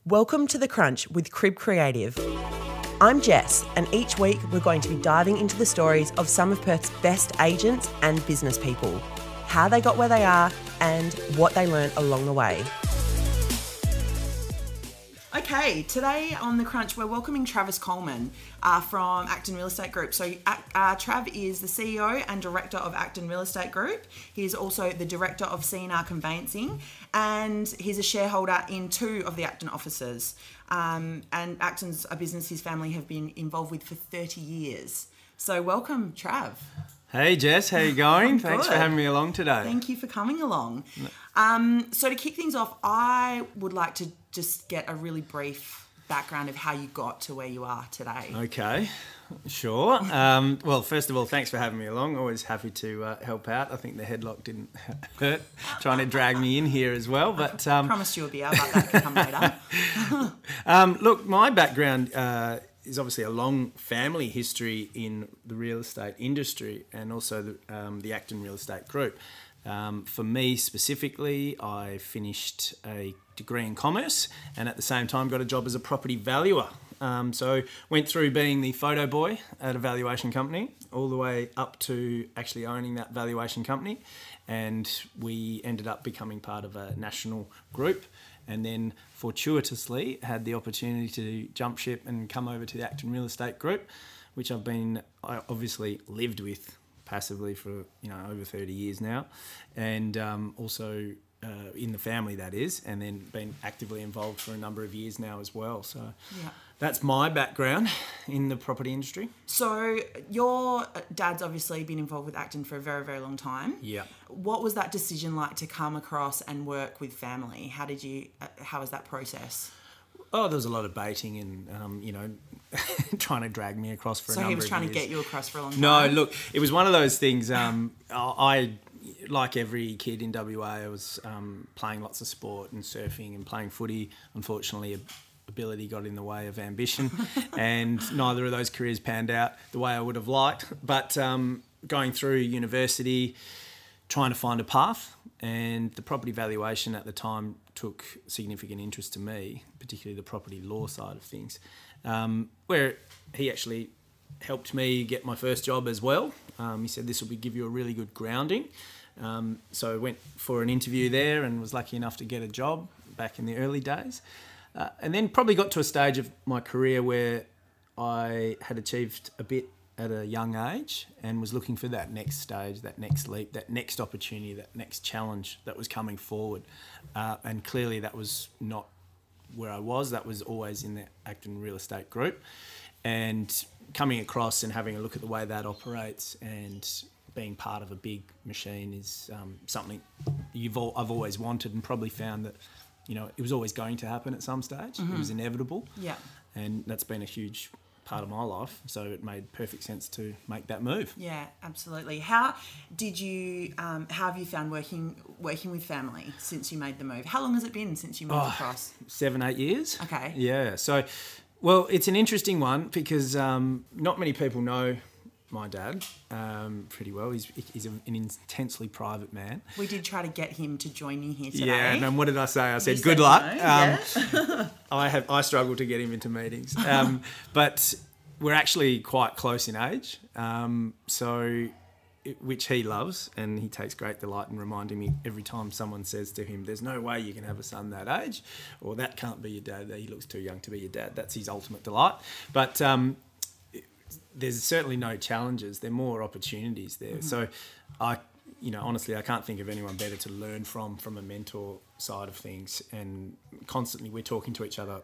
Welcome to The Crunch with Crib Creative. I'm Jess, and each week we're going to be diving into the stories of some of Perth's best agents and business people, how they got where they are, and what they learned along the way. Okay, today on The Crunch, we're welcoming Travis Coleman from Acton Real Estate Group. So Trav is the CEO and Director of Acton Real Estate Group. He's also the Director of C&R Conveyancing, and he's a shareholder in 2 of the Acton offices. And Acton's a business his family have been involved with for 30 years. So welcome, Trav. Hey Jess, how you going? Thanks for having me along today. Thank you for coming along. So to kick things off, I would like to just get a really brief background of how you got to where you are today. Okay, sure. Well, first of all, thanks for having me along. Always happy to help out. I think the headlock didn't hurt trying to drag me in here as well. But I promised you a beer, but that could come later. Look, my background is obviously a long family history in the real estate industry and also the Acton Real Estate Group. For me specifically, I finished a degree in commerce and at the same time got a job as a property valuer. So went through being the photo boy at a valuation company all the way up to actually owning that valuation company, and we ended up becoming part of a national group, and then fortuitously had the opportunity to jump ship and come over to the Acton Real Estate Group, which I obviously lived with passively for over 30 years now, and also in the family, that is, and then been actively involved for a number of years now as well. So yeah, that's my background in the property industry. So your dad's obviously been involved with Acton for a very, very long time. Yeah. What was that decision like to come across and work with family? How was that process? Oh, there was a lot of baiting and, trying to drag me across for a number of years. So he was trying to get you across for a long time? No, look, it was one of those things. I, like every kid in WA, I was playing lots of sport and surfing and playing footy. Unfortunately, ability got in the way of ambition, and neither of those careers panned out the way I would have liked. But going through university, trying to find a path, and the property valuation at the time took significant interest to me, particularly the property law side of things, where he actually helped me get my first job as well. He said this will give you a really good grounding. So I went for an interview there and was lucky enough to get a job back in the early days. And then probably got to a stage of my career where I had achieved a bit at a young age and was looking for that next stage, that next leap, that next opportunity, that next challenge that was coming forward. And clearly that was not where I was. That was always in the Acton Real Estate Group. And coming across and having a look at the way that operates and being part of a big machine is something I've always wanted, and probably found that it was always going to happen at some stage. Mm-hmm. It was inevitable. Yeah. And that's been a huge part of my life, so it made perfect sense to make that move. Yeah, absolutely. How have you found working with family since you made the move? How long has it been since you moved across? 7-8 years. Okay. Yeah. So, well, it's an interesting one because not many people know my dad pretty well. He's an intensely private man. We did try to get him to join you here today. Yeah, and what did I say? I said, good luck. No, I struggle to get him into meetings. But we're actually quite close in age, which he loves, and he takes great delight in reminding me every time someone says to him, there's no way you can have a son that age, or that can't be your dad, he looks too young to be your dad. That's his ultimate delight. But there's certainly no challenges. There are more opportunities there. Mm-hmm. So honestly, I can't think of anyone better to learn from a mentor side of things. And constantly we're talking to each other,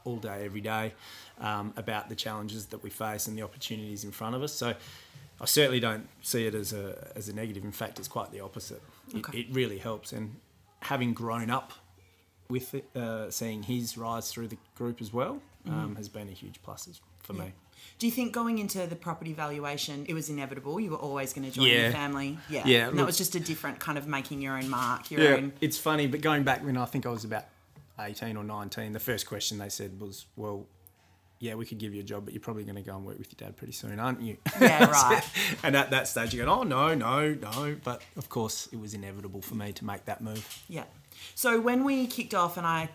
all day, every day, about the challenges that we face and the opportunities in front of us. So I certainly don't see it as a negative. In fact, it's quite the opposite. Okay. It really helps. And having grown up with it, seeing his rise through the group as well, has been a huge plus for me. Do you think going into the property valuation, it was inevitable? You were always going to join your family? Yeah. And that was just a different kind of making your own mark, It's funny, but going back when I think I was about 18 or 19, the first question they said was, well, yeah, we could give you a job, but you're probably going to go and work with your dad pretty soon, aren't you? Yeah, right. And at that stage you go, oh, no. But, of course, it was inevitable for me to make that move. Yeah. So when we kicked off and I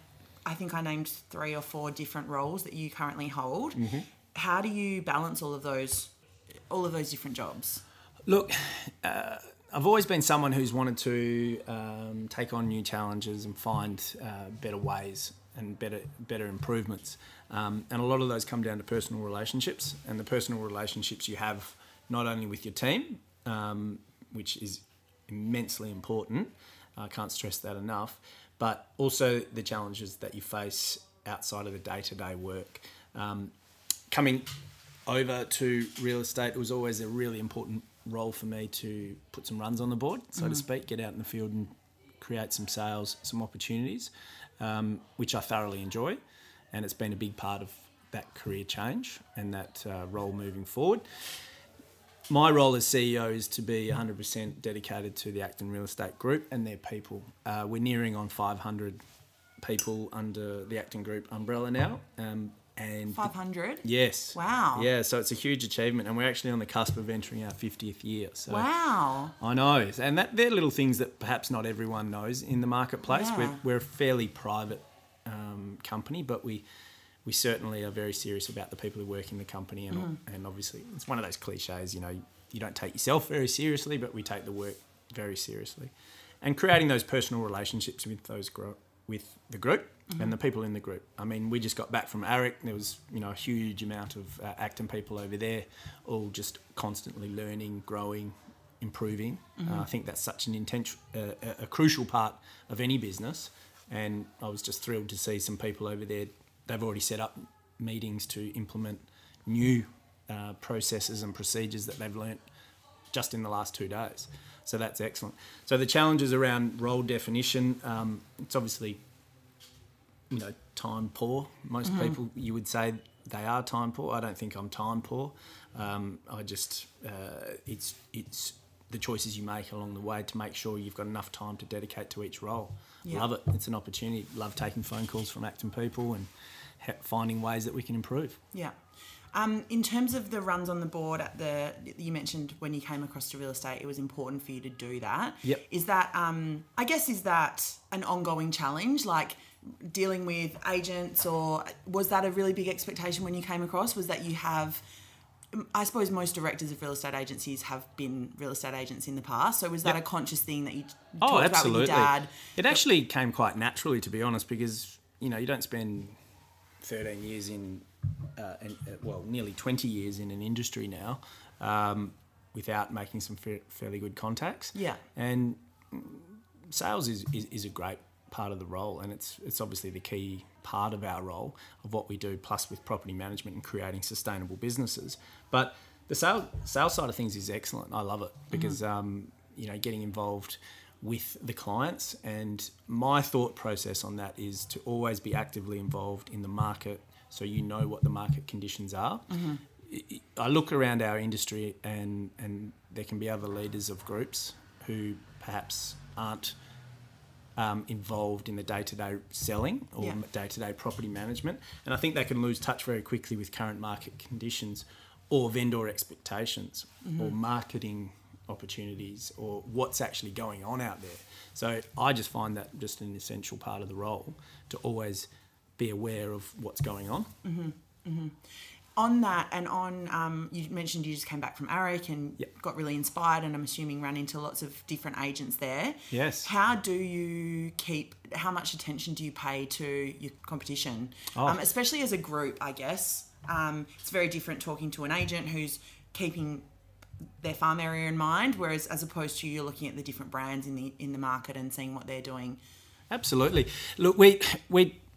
I think I named 3 or 4 different roles that you currently hold. How do you balance all of those different jobs? Look, I've always been someone who's wanted to take on new challenges and find better ways and better improvements. And a lot of those come down to personal relationships, and the personal relationships you have not only with your team, which is immensely important, I can't stress that enough, but also the challenges that you face outside of the day-to-day work. Coming over to real estate, it was always a really important role for me to put some runs on the board, so to speak, get out in the field and create some sales, some opportunities, which I thoroughly enjoy. And it's been a big part of that career change and that role moving forward. My role as CEO is to be 100% dedicated to the Acton Real Estate Group and their people. We're nearing on 500 people under the Acton Group umbrella now. And 500? Yes. Wow. Yeah, so it's a huge achievement, and we're actually on the cusp of entering our 50th year. So wow. I know, and they're little things that perhaps not everyone knows in the marketplace. Yeah. We're a fairly private company, but we certainly are very serious about the people who work in the company, and obviously it's one of those cliches, you know, you don't take yourself very seriously, but we take the work very seriously. And creating those personal relationships with with the group and the people in the group. I mean, we just got back from ARIC. There was, you know, a huge amount of Acton people over there, all just constantly learning, growing, improving. I think that's such an a crucial part of any business. And I was just thrilled to see some people over there. They've already set up meetings to implement new processes and procedures that they've learnt just in the last 2 days. So that's excellent. So the challenges around role definition, it's obviously, you know, time poor. Most people, you would say they are time poor. I don't think I'm time poor. I just, it's the choices you make along the way to make sure you've got enough time to dedicate to each role. Yeah. Love it. It's an opportunity. Love taking phone calls from Acton people and finding ways that we can improve. Yeah. In terms of the runs on the board you mentioned when you came across to real estate, it was important for you to do that. Yep. Is that, is that an ongoing challenge, like dealing with agents, or was that a really big expectation when you came across? Was that you have, I suppose most directors of real estate agencies have been real estate agents in the past. So was that a conscious thing that you talked about with your dad? It actually came quite naturally, to be honest, because, you know, you don't spend 13 years in, nearly 20 years in an industry now without making some fairly good contacts. Yeah. And sales is a great part of the role, and it's obviously the key part of our role of what we do, plus with property management and creating sustainable businesses. But the sales side of things is excellent. I love it because you know, getting involved with the clients, and my thought process on that is to always be actively involved in the market, so you know what the market conditions are. I look around our industry and there can be other leaders of groups who perhaps aren't involved in the day-to-day selling or day-to-day property management, and I think they can lose touch very quickly with current market conditions or vendor expectations or marketing opportunities or what's actually going on out there. So I just find that just an essential part of the role, to always be aware of what's going on. On that, and on, you mentioned you just came back from ARIC and got really inspired, and I'm assuming ran into lots of different agents there. Yes. How much attention do you pay to your competition? Especially as a group, I guess. It's very different talking to an agent who's keeping their farm area in mind, whereas as opposed to you're looking at the different brands in the market and seeing what they're doing. Absolutely. Look, we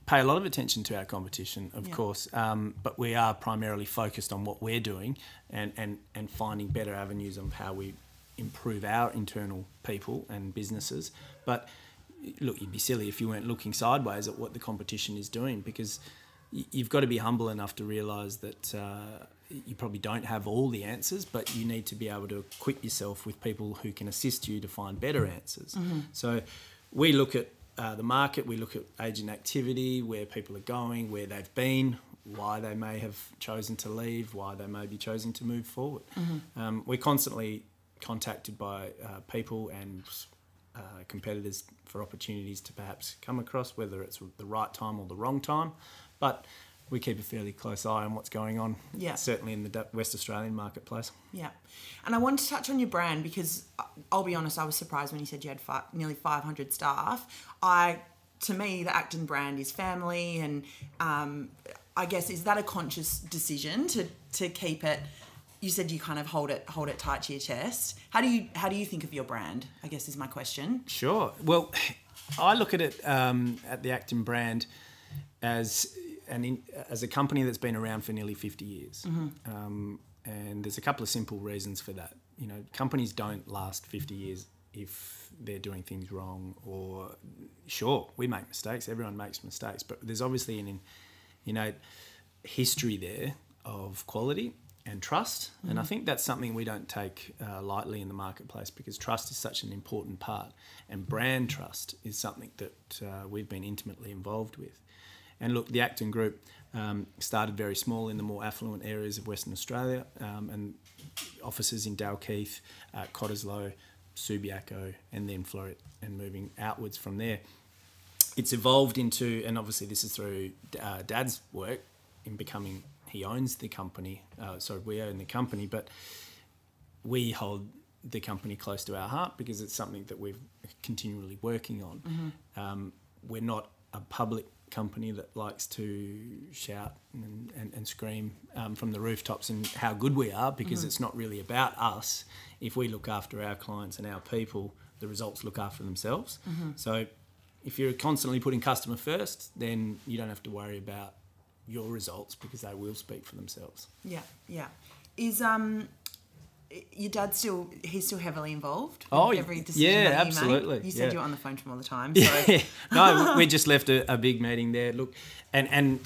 pay a lot of attention to our competition, of course, but we are primarily focused on what we're doing and finding better avenues of how we improve our internal people and businesses. But look, you'd be silly if you weren't looking sideways at what the competition is doing, because you've got to be humble enough to realise that you probably don't have all the answers, but you need to be able to equip yourself with people who can assist you to find better answers. So we look at the market, we look at agent activity, where people are going, where they've been, why they may have chosen to leave, why they may be choosing to move forward. We're constantly contacted by people and competitors for opportunities to perhaps come across, whether it's the right time or the wrong time. But we keep a fairly close eye on what's going on, certainly in the West Australian marketplace. Yeah. And I wanted to touch on your brand because I'll be honest, I was surprised when you said you had nearly 500 staff. To me, the Acton brand is family, and I guess, is that a conscious decision to keep it? You said you kind of hold it tight to your chest. How do you think of your brand, I guess, is my question. Sure. Well, I look at it at the Acton brand as a company that's been around for nearly 50 years. Mm-hmm. And there's a couple of simple reasons for that. You know, companies don't last 50 years if they're doing things wrong, or sure, we make mistakes, everyone makes mistakes, but there's obviously an history there of quality and trust. Mm-hmm. And I think that's something we don't take lightly in the marketplace, because trust is such an important part, and brand trust is something that we've been intimately involved with. And look, the Acton Group started very small in the more affluent areas of Western Australia, and offices in Dalkeith, Cottesloe, Subiaco, and then Floreat, and moving outwards from there. It's evolved into, and obviously this is through Dad's work in becoming, he owns the company, we own the company, but we hold the company close to our heart because it's something that we're continually working on. Mm-hmm. We're not a public company that likes to shout and scream from the rooftops and how good we are, because mm-hmm. it's not really about us. If we look after our clients and our people, the results look after themselves. Mm-hmm. So if you're constantly putting customer first, then you don't have to worry about your results, because they will speak for themselves. Yeah. Is your dad still heavily involved? Every decision that absolutely. You said you were on the phone to him all the time. So. Yeah. No, we just left a big meeting there. Look, and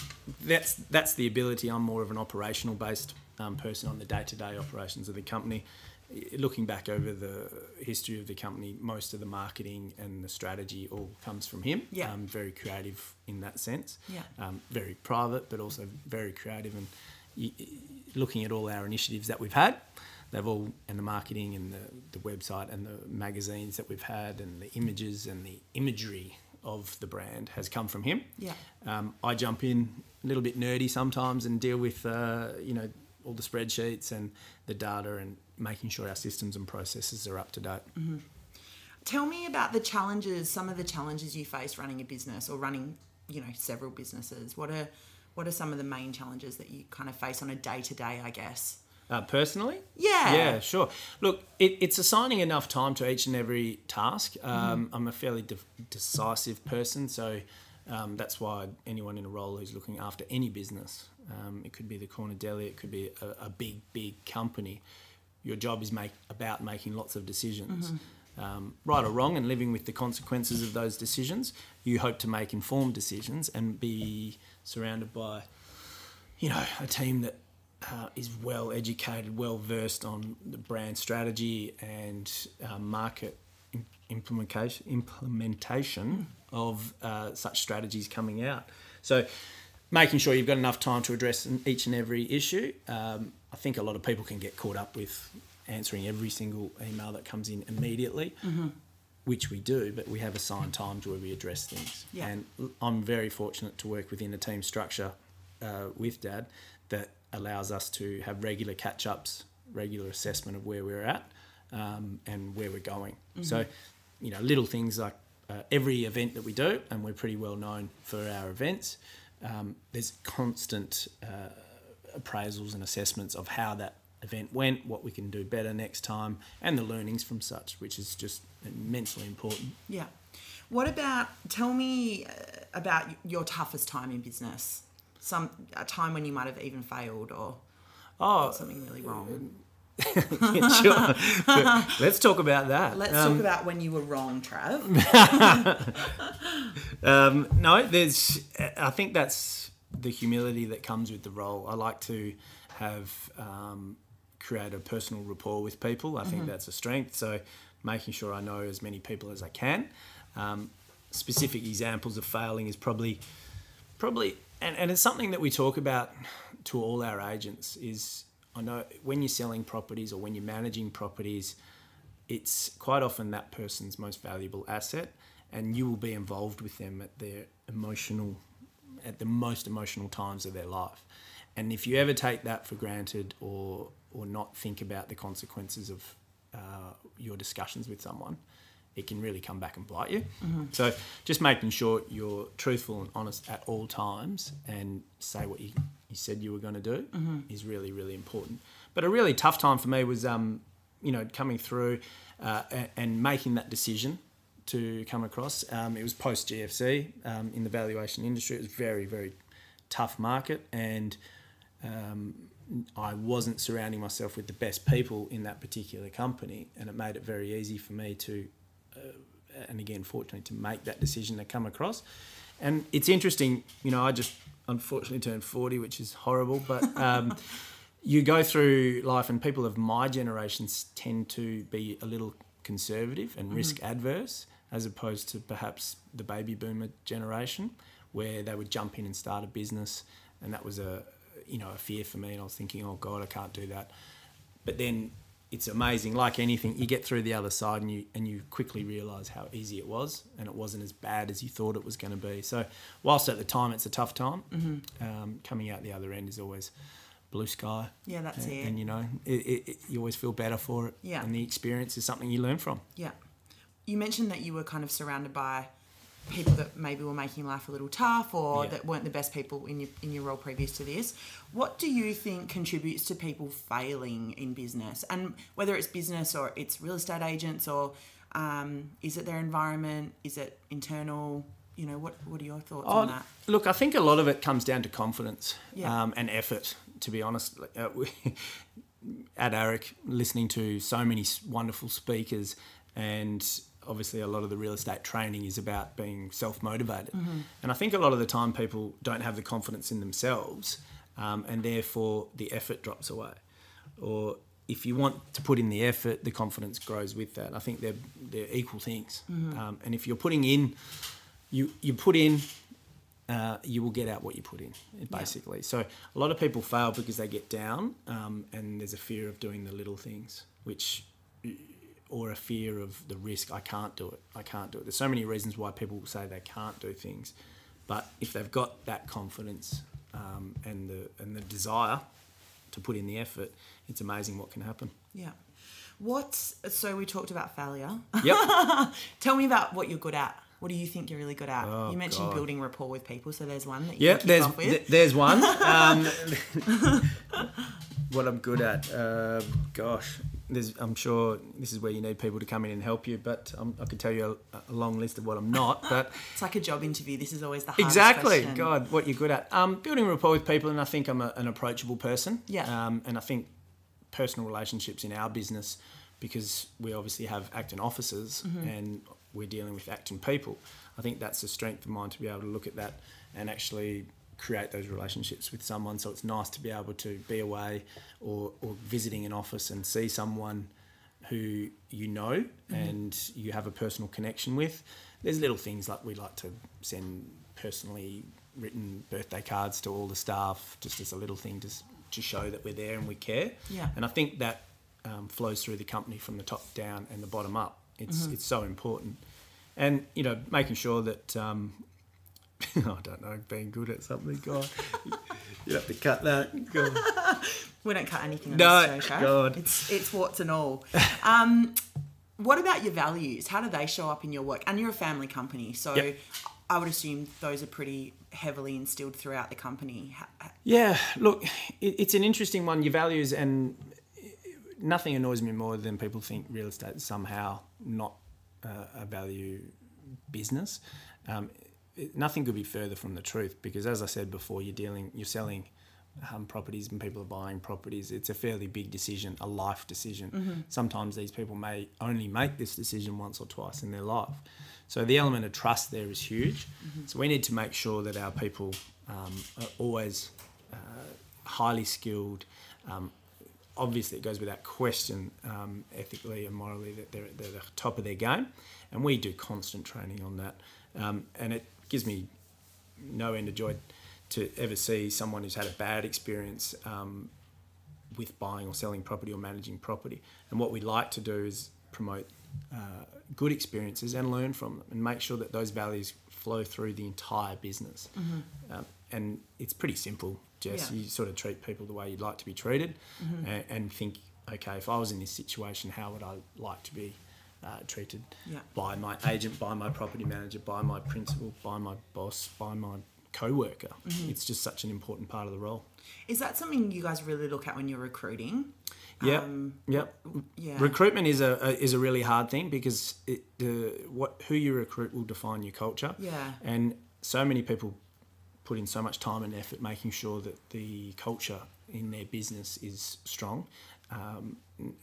that's the ability. I'm more of an operational based person on the day-to-day operations of the company. Looking back over the history of the company, most of the marketing and the strategy all comes from him. Yeah. Very creative in that sense. Yeah. Very private, but also very creative. And looking at all our initiatives that we've had, they've all, and the marketing and the website and the magazines that we've had, and the images and the imagery of the brand has come from him. Yeah. I jump in a little bit nerdy sometimes and deal with all the spreadsheets and the data, and making sure our systems and processes are up to date. Mm-hmm. Tell me about some of the challenges you face running a business, or running, several businesses. What are some of the main challenges that you kind of face on a day-to-day, I guess? Personally? Yeah. Yeah, sure. Look, it's assigning enough time to each and every task. Mm-hmm. I'm a fairly decisive person, so that's why anyone in a role who's looking after any business, it could be the corner deli, it could be a big company. Your job is about making lots of decisions, mm-hmm. Right or wrong, and living with the consequences of those decisions. You hope to make informed decisions and be surrounded by, a team that is well educated, well versed on the brand strategy and market implementation of such strategies coming out. So making sure you've got enough time to address each and every issue. I think a lot of people can get caught up with answering every single email that comes in immediately, mm-hmm. which we do, but we have assigned times where we address things. Yeah. And I'm very fortunate to work within a team structure with Dad that allows us to have regular catch-ups, regular assessment of where we're at and where we're going. Mm-hmm. So, little things like every event that we do, and we're pretty well known for our events, there's constant appraisals and assessments of how that event went, what we can do better next time, and the learnings from such, which is just immensely important. Yeah. Tell me about your toughest time in business. A time when you might have even failed or got something really wrong. Yeah, sure. Let's talk about that. Let's talk about when you were wrong, Trav. I think that's the humility that comes with the role. I like to have create a personal rapport with people. I think mm-hmm. that's a strength. So making sure I know as many people as I can. Specific examples of failing is probably, and it's something that we talk about to all our agents is, I know when you're selling properties or when you're managing properties, it's quite often that person's most valuable asset, and you will be involved with them at the most emotional times of their life. And if you ever take that for granted or not think about the consequences of your discussions with someone, it can really come back and bite you. So just making sure you're truthful and honest at all times and say what you said you were going to do is really, really important. But a really tough time for me was, coming through and making that decision to come across. It was post GFC in the valuation industry. It was very, very tough market, and I wasn't surrounding myself with the best people in that particular company, and it made it very easy for me to, and again, fortunately, to make that decision to come across. And it's interesting, I just unfortunately turned 40, which is horrible, but you go through life, and people of my generations tend to be a little conservative and risk adverse, as opposed to perhaps the baby boomer generation, where they would jump in and start a business, and that was a fear for me, and I was thinking, oh God, I can't do that. But then it's amazing, like anything, you get through the other side and you quickly realise how easy it was, and it wasn't as bad as you thought it was going to be. So whilst at the time it's a tough time, coming out the other end is always blue sky. Yeah, that's it. And you always feel better for it. Yeah. And the experience is something you learn from. Yeah. You mentioned that you were kind of surrounded by people that maybe were making life a little tough, or that weren't the best people in your role previous to this. What do you think contributes to people failing in business? And whether it's business or it's real estate agents, or is it their environment? Is it internal? What are your thoughts on that? Look, I think a lot of it comes down to confidence Yeah. and effort, to be honest. At ARIC, listening to so many wonderful speakers, and obviously a lot of the real estate training is about being self-motivated. And I think a lot of the time people don't have the confidence in themselves, and therefore the effort drops away. Or if you want to put in the effort, the confidence grows with that. I think they're equal things. And if you're putting in, you put in, you will get out what you put in, basically. So a lot of people fail because they get down, and there's a fear of doing the little things, or a fear of the risk. I can't do it. There's so many reasons why people say they can't do things, but if they've got that confidence and the desire to put in the effort, it's amazing what can happen. Yeah. So we talked about failure. Yep. Tell me about what you're good at. What do you think you're really good at? Oh, you mentioned God. building rapport with people, so there's one that you can kick off with. There's one. What I'm good at, I'm sure this is where you need people to come in and help you, but I could tell you a long list of what I'm not. But it's like a job interview. This is always the hardest exactly. question. God, what you're good at. Building rapport with people, and I think I'm an approachable person. Yeah. And I think personal relationships in our business, because we obviously have Acton offices and we're dealing with Acton people, I think that's a strength of mine to be able to look at that and actually create those relationships with someone. So it's nice to be able to be away or visiting an office and see someone who and you have a personal connection with. There's little things like we like to send personally written birthday cards to all the staff, just as a little thing to show that we're there and we care. Yeah. And I think that flows through the company from the top down and the bottom up. It's so important. And, making sure that I don't know, being good at something, God. You have to cut that. God. We don't cut anything on No, this show, God. It's warts and all. What about your values? How do they show up in your work? And you're a family company, so Yep. I would assume those are pretty heavily instilled throughout the company. Yeah, look, it's an interesting one, your values, and nothing annoys me more than people think real estate is somehow not a value business. Nothing could be further from the truth, because as I said before, you're selling properties and people are buying properties. It's a fairly big decision, a life decision. Sometimes these people may only make this decision once or twice in their life. So the element of trust there is huge. So we need to make sure that our people are always highly skilled. Obviously, it goes without question, ethically and morally, that they're at the top of their game. And we do constant training on that. And it gives me no end of joy to ever see someone who's had a bad experience with buying or selling property or managing property. And what we like to do is promote good experiences and learn from them, and make sure that those values flow through the entire business. And it's pretty simple, Jess. You sort of treat people the way you'd like to be treated, and think, okay, if I was in this situation, how would I like to be treated by my agent, by my property manager, by my principal, by my boss, by my co-worker. It's just such an important part of the role. Is that something you guys really look at when you're recruiting? Yeah. Recruitment is a really hard thing, because who you recruit will define your culture. Yeah. And so many people put in so much time and effort making sure that the culture in their business is strong.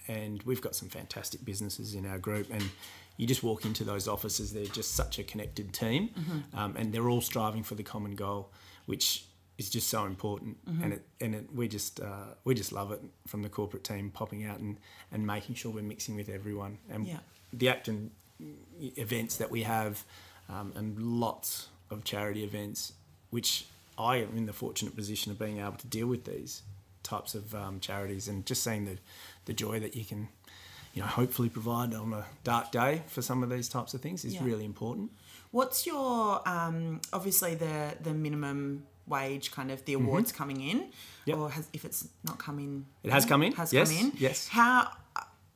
And we've got some fantastic businesses in our group, and you just walk into those offices, they're just such a connected team, and they're all striving for the common goal, which is just so important. We just love it from the corporate team, popping out and making sure we're mixing with everyone. And the Acton events that we have, and lots of charity events, which I am in the fortunate position of being able to deal with these types of charities, and just seeing the joy that you can, hopefully provide on a dark day for some of these types of things is really important. What's your obviously the minimum wage, kind of the awards coming in, or if it's not come in, it has come in. Yes. How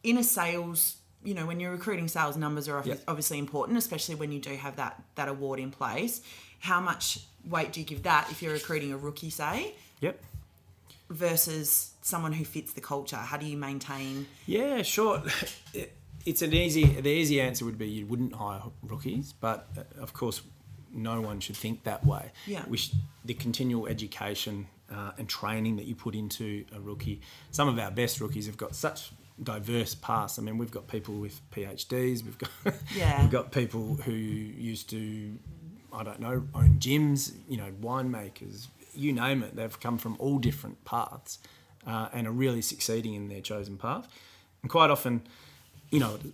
in a sales, when you're recruiting, sales numbers are obviously important, especially when you do have that award in place. How much weight do you give that if you're recruiting a rookie, say? Versus someone who fits the culture? How do you maintain? Yeah, sure. The easy answer would be you wouldn't hire rookies, but of course no one should think that way. The continual education and training that you put into a rookie. Some of our best rookies have got such diverse paths. I mean, we've got people with PhDs, we've got people who used to, own gyms, winemakers, you name it. They've come from all different paths and are really succeeding in their chosen path. And quite often,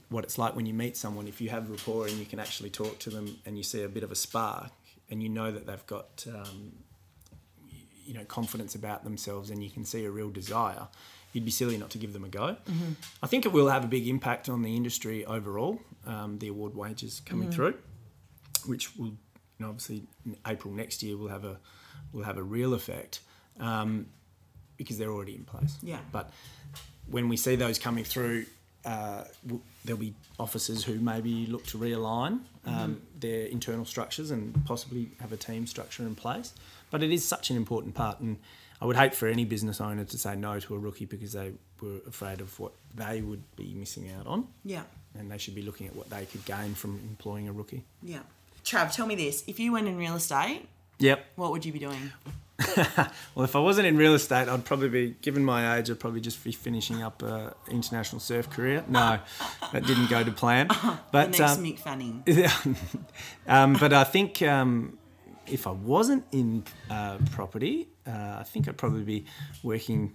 what it's like when you meet someone, if you have rapport and you can actually talk to them and you see a bit of a spark, and that they've got, confidence about themselves, and you can see a real desire, you'd be silly not to give them a go. I think it will have a big impact on the industry overall, the award wages coming through, which will, obviously in April next year will have a real effect, because they're already in place. But when we see those coming through, there'll be officers who maybe look to realign their internal structures and possibly have a team structure in place. But it is such an important part, and I would hate for any business owner to say no to a rookie because they were afraid of what they would be missing out on. And they should be looking at what they could gain from employing a rookie. Trav, tell me this. If you went in real estate, what would you be doing? Well, if I wasn't in real estate, I'd probably be, given my age, I'd probably just be finishing up an international surf career. No, that didn't go to plan. But the next Mick Fanning. But I think if I wasn't in property, I think I'd probably be working,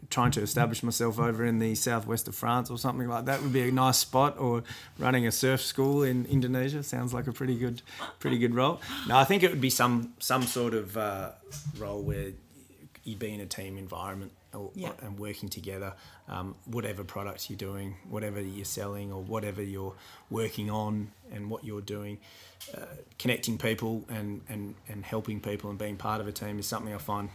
trying to establish myself over in the southwest of France or something like that would be a nice spot, or running a surf school in Indonesia sounds like a pretty good role. No, I think it would be some sort of role where you'd be in a team environment and working together, whatever products you're doing, whatever you're selling, or whatever you're working on and what you're doing, connecting people and helping people and being part of a team is something I find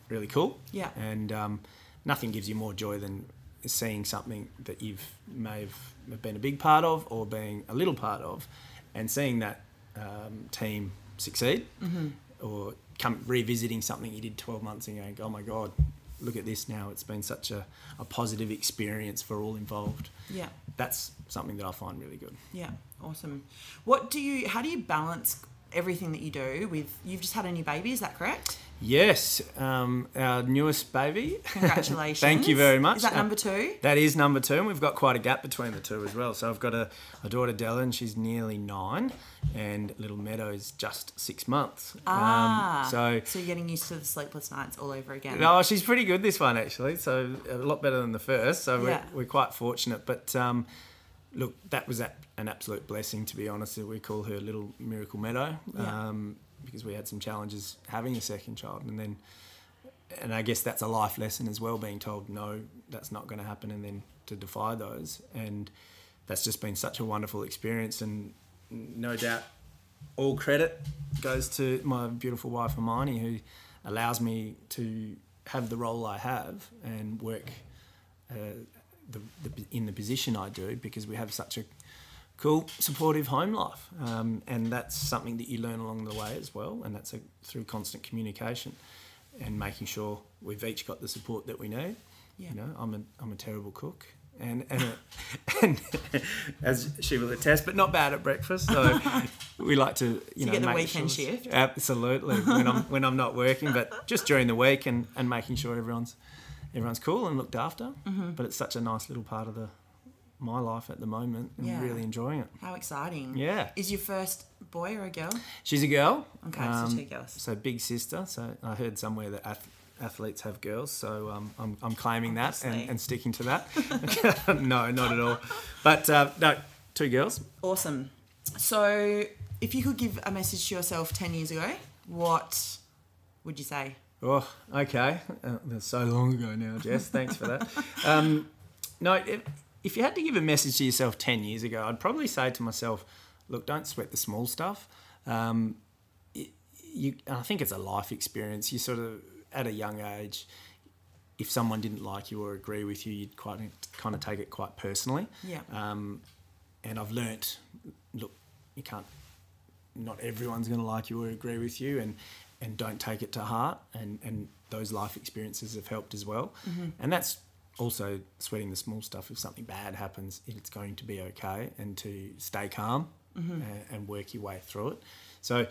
really cool. And nothing gives you more joy than seeing something that you may have been a big part of or being a little part of, and seeing that team succeed, or revisiting something you did 12 months ago and go, oh my God, look at this now. It's been such a positive experience for all involved. That's something that I find really good. Awesome. How do you balance everything that you do with, you've just had a new baby, is that correct? Yes, our newest baby. Congratulations. Thank you very much. Is that number 2? That is number 2, and we've got quite a gap between the two as well. So I've got a daughter, Della, and she's nearly 9, and little Meadow is just 6 months. So you're getting used to the sleepless nights all over again. No, she's pretty good, this one, actually, so a lot better than the first, so we're quite fortunate. But look, that was an absolute blessing, to be honest. We call her Little Miracle Meadow. Because we had some challenges having a second child, and I guess that's a life lesson as well, being told no, that's not going to happen, and then to defy those. And that's just been such a wonderful experience, and no doubt all credit goes to my beautiful wife Hermione, who allows me to have the role I have and work in the position I do, because we have such a cool, supportive home life. And that's something that you learn along the way as well, and that's through constant communication and making sure we've each got the support that we need. Yeah. You know, I'm a terrible cook, and as she will attest, but not bad at breakfast. So we like to, you get the weekend shift. Absolutely, when I'm not working, but just during the week, and making sure everyone's cool and looked after. Mm-hmm. But it's such a nice little part of my life at the moment, and really enjoying it. How exciting! Yeah. Is your first boy or a girl? She's a girl. Okay, so 2 girls. So big sister. So I heard somewhere that athletes have girls, so I'm claiming that and sticking to that. No, not at all. But no, 2 girls. Awesome. So if you could give a message to yourself 10 years ago, what would you say? Oh, okay. That's so long ago now, Jess. Thanks for that. No, if you had to give a message to yourself 10 years ago, I'd probably say to myself, look, don't sweat the small stuff. I think it's a life experience. You sort of, at a young age, if someone didn't like you or agree with you, you'd kind of take it quite personally. Yeah. And I've learnt, look, not everyone's going to like you or agree with you, and don't take it to heart. And those life experiences have helped as well. Mm-hmm. And that's also sweating the small stuff. If something bad happens, it's going to be okay, and to stay calm and work your way through it. So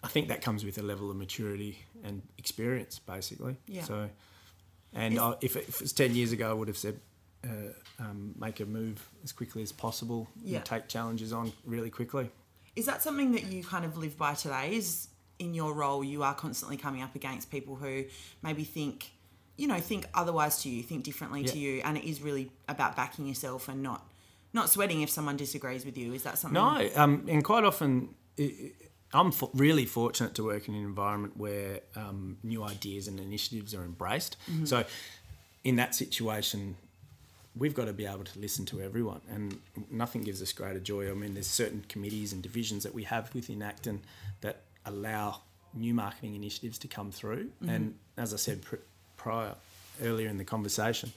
I think that comes with a level of maturity and experience, basically. Yeah. So, and if it was 10 years ago, I would have said, make a move as quickly as possible. Yeah. Take challenges on really quickly. Is that something that you kind of live by today? Is in your role, you are constantly coming up against people who maybe think otherwise to you, think differently to you, and it is really about backing yourself and not sweating if someone disagrees with you. Is that something? No, and quite often I'm really fortunate to work in an environment where new ideas and initiatives are embraced. Mm-hmm. So in that situation, we've got to be able to listen to everyone, and nothing gives us greater joy. I mean, there's certain committees and divisions that we have within Acton that allow new marketing initiatives to come through. Mm-hmm. And as I said earlier in the conversation,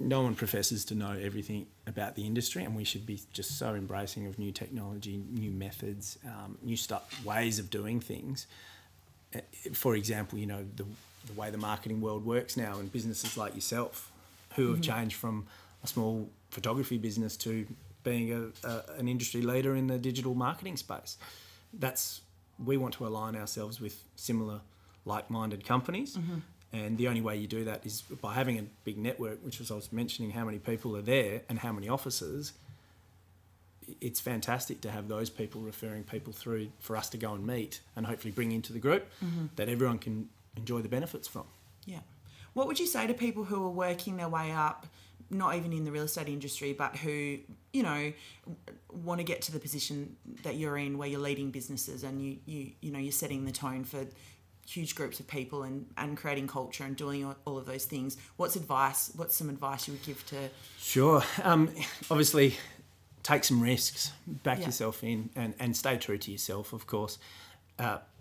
no one professes to know everything about the industry, and we should be just so embracing of new technology, new methods, new ways of doing things. For example, the way the marketing world works now, and businesses like yourself who have changed from a small photography business to being an industry leader in the digital marketing space. We want to align ourselves with similar like-minded companies. Mm-hmm. And the only way you do that is by having a big network, which was I was mentioning how many people are there and how many offices. It's fantastic to have those people referring people through for us to go and meet and hopefully bring into the group that everyone can enjoy the benefits from. Yeah. What would you say to people who are working their way up, not even in the real estate industry, but who, want to get to the position that you're in where you're leading businesses and you're setting the tone for huge groups of people and creating culture and doing all of those things? What's some advice you would give to... Sure. Obviously, take some risks, back yourself in, and stay true to yourself, of course.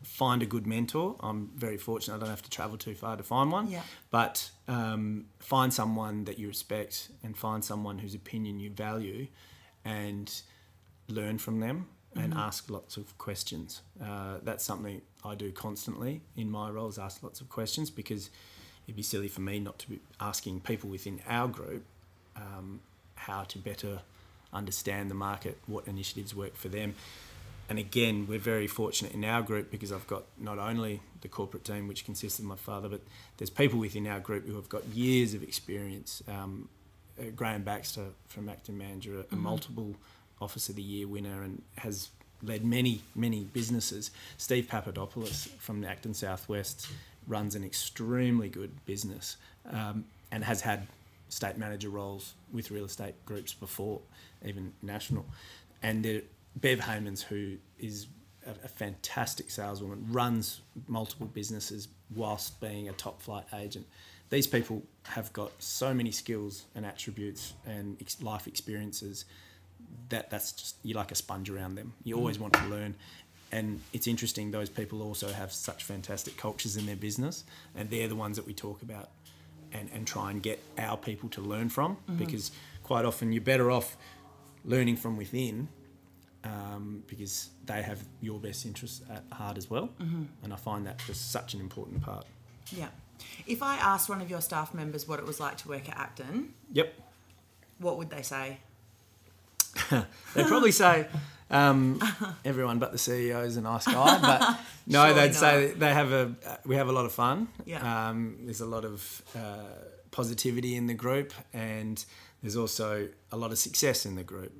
Find a good mentor. I'm very fortunate I don't have to travel too far to find one. Yeah. But find someone that you respect and find someone whose opinion you value and learn from them and ask lots of questions. That's something I do constantly in my roles, ask lots of questions, because it'd be silly for me not to be asking people within our group how to better understand the market, what initiatives work for them. And again, we're very fortunate in our group because I've got not only the corporate team, which consists of my father, but there's people within our group who have got years of experience. Graham Baxter from Acton Manager, a multiple Office of the Year winner and has led many, many businesses. Steve Papadopoulos from the Acton Southwest runs an extremely good business and has had state manager roles with real estate groups before, even national. And Bev Haymans, who is a fantastic saleswoman, runs multiple businesses whilst being a top flight agent. These people have got so many skills and attributes and life experiences that's just, you're like a sponge around them. You always want to learn. And it's interesting, those people also have such fantastic cultures in their business, and they're the ones that we talk about and try and get our people to learn from, because quite often you're better off learning from within, because they have your best interests at heart as well. And I find that just such an important part. Yeah. If I asked one of your staff members what it was like to work at Acton, Yep. what would they say? They'd probably say everyone but the CEO is a nice guy, but no, Surely they'd say we have a lot of fun. Yeah. There's a lot of positivity in the group, and there's also a lot of success in the group.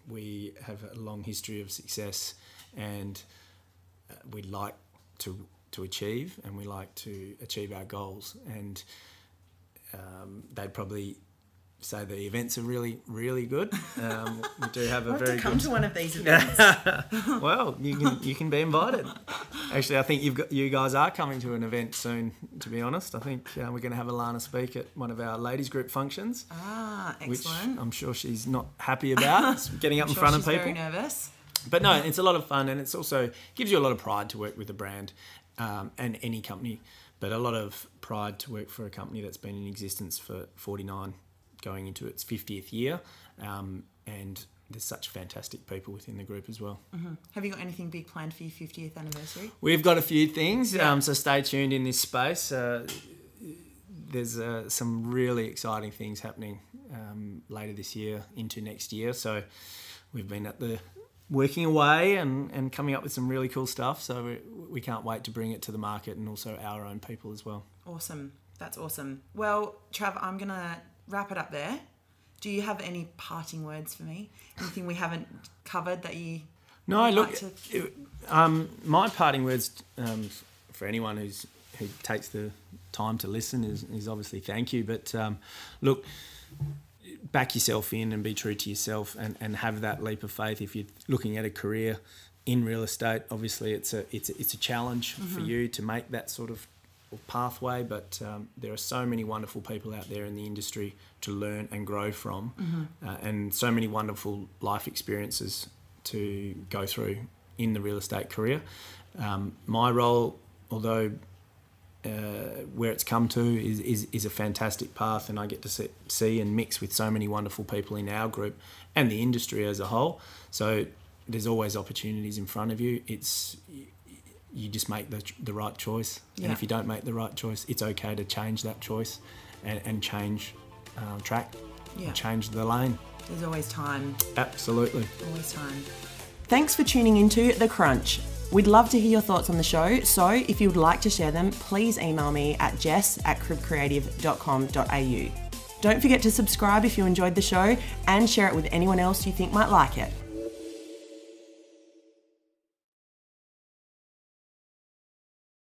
We have a long history of success, and we like to achieve, and we like to achieve our goals. And they'd probably say the events are really, really good. We do have a very good... come to one of these events. Well, you can be invited. Actually, I think you guys are coming to an event soon, to be honest. I think we're going to have Alana speak at one of our ladies group functions. Ah, excellent. Which I'm sure she's not happy about, getting up in front of people. Very nervous. But no, it's a lot of fun, and it's also gives you a lot of pride to work with a brand and any company, but a lot of pride to work for a company that's been in existence for 49, going into its 50th year, and there's such fantastic people within the group as well. Have you got anything big planned for your 50th anniversary? We've got a few things, so stay tuned in this space. There's some really exciting things happening later this year into next year, so we've been working away and coming up with some really cool stuff, so we can't wait to bring it to the market and also our own people as well. Awesome. That's awesome. Well, Trav, I'm going to wrap it up there. Do you have any parting words for me? Anything we haven't covered that you... No, look, like to... my parting words for anyone who takes the time to listen is obviously thank you. But look, back yourself in and be true to yourself, and have that leap of faith. If you're looking at a career in real estate, obviously it's a challenge for you to make that sort of pathway, but there are so many wonderful people out there in the industry to learn and grow from, and so many wonderful life experiences to go through in the real estate career. My role, although where it's come to, is a fantastic path, and I get to see and mix with so many wonderful people in our group and the industry as a whole. So there's always opportunities in front of you. You just make the right choice. Yeah. And if you don't make the right choice, it's okay to change that choice and change track, and change the lane. There's always time. Absolutely. Always time. Thanks for tuning into The Crunch. We'd love to hear your thoughts on the show, so if you would like to share them, please email me at jess@cribcreative.com.au. Don't forget to subscribe if you enjoyed the show, and share it with anyone else you think might like it.